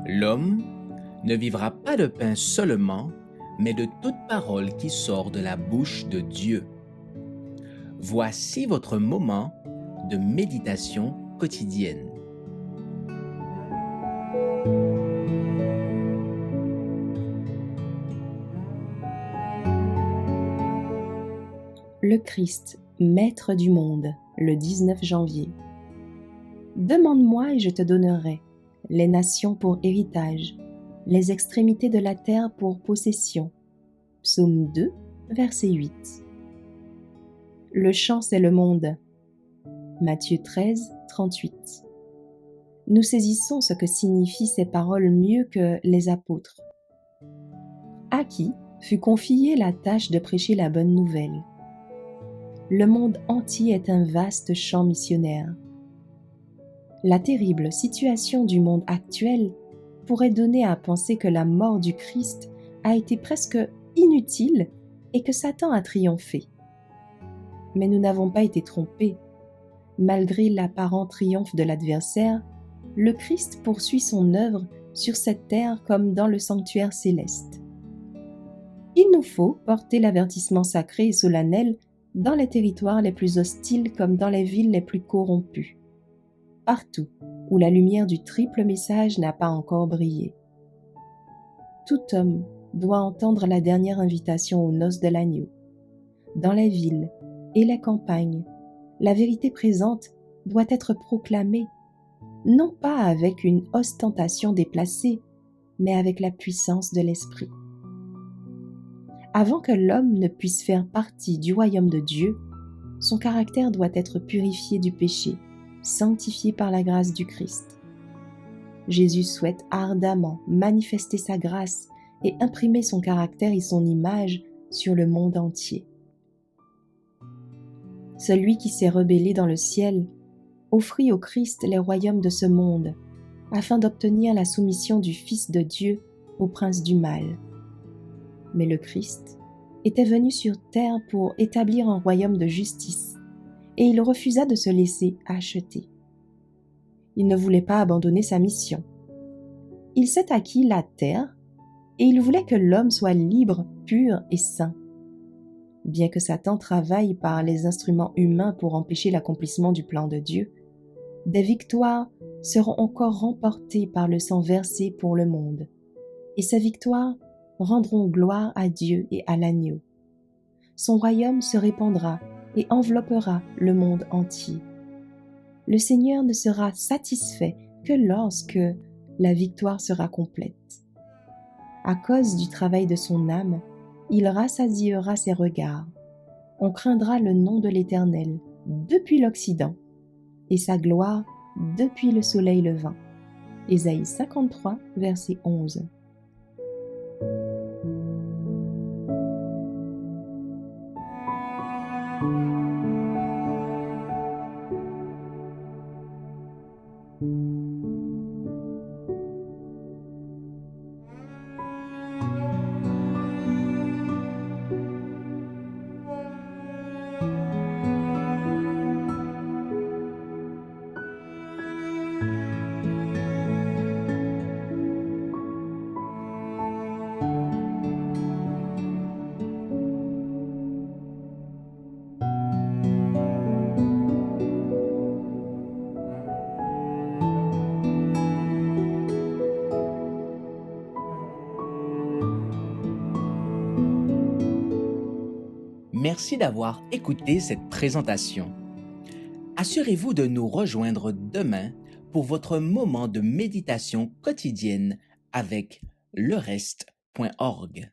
L'homme ne vivra pas de pain seulement, mais de toute parole qui sort de la bouche de Dieu. Voici votre moment de méditation quotidienne. Le Christ, Maître du monde, le 19 janvier. Demande-moi et je te donnerai les nations pour héritage, les extrémités de la terre pour possession. Psaume 2, verset 8. Le champ, c'est le monde. Matthieu 13, 38. Nous saisissons ce que signifient ces paroles mieux que les apôtres. À qui fut confiée la tâche de prêcher la bonne nouvelle? Le monde entier est un vaste champ missionnaire. La terrible situation du monde actuel pourrait donner à penser que la mort du Christ a été presque inutile et que Satan a triomphé. Mais nous n'avons pas été trompés. Malgré l'apparent triomphe de l'adversaire, le Christ poursuit son œuvre sur cette terre comme dans le sanctuaire céleste. Il nous faut porter l'avertissement sacré et solennel dans les territoires les plus hostiles comme dans les villes les plus corrompues, partout où la lumière du triple message n'a pas encore brillé. Tout homme doit entendre la dernière invitation aux noces de l'agneau. Dans les villes et les campagnes, la vérité présente doit être proclamée, non pas avec une ostentation déplacée, mais avec la puissance de l'Esprit. Avant que l'homme ne puisse faire partie du royaume de Dieu, son caractère doit être purifié du péché, sanctifié par la grâce du Christ. Jésus souhaite ardemment manifester sa grâce et imprimer son caractère et son image sur le monde entier. Celui qui s'est rebellé dans le ciel offrit au Christ les royaumes de ce monde, afin d'obtenir la soumission du Fils de Dieu au prince du mal. Mais le Christ était venu sur terre pour établir un royaume de justice, et il refusa de se laisser acheter. Il ne voulait pas abandonner sa mission. Il s'est acquis la terre, et il voulait que l'homme soit libre, pur et saint. Bien que Satan travaille par les instruments humains pour empêcher l'accomplissement du plan de Dieu, des victoires seront encore remportées par le sang versé pour le monde, et ces victoires rendront gloire à Dieu et à l'agneau. Son royaume se répandra et enveloppera le monde entier. Le Seigneur ne sera satisfait que lorsque la victoire sera complète. À cause du travail de son âme, il rassasiera ses regards. On craindra le nom de l'Éternel depuis l'Occident et sa gloire depuis le soleil levant. Ésaïe 53, verset 11. Merci d'avoir écouté cette présentation. Assurez-vous de nous rejoindre demain pour votre moment de méditation quotidienne avec lereste.org.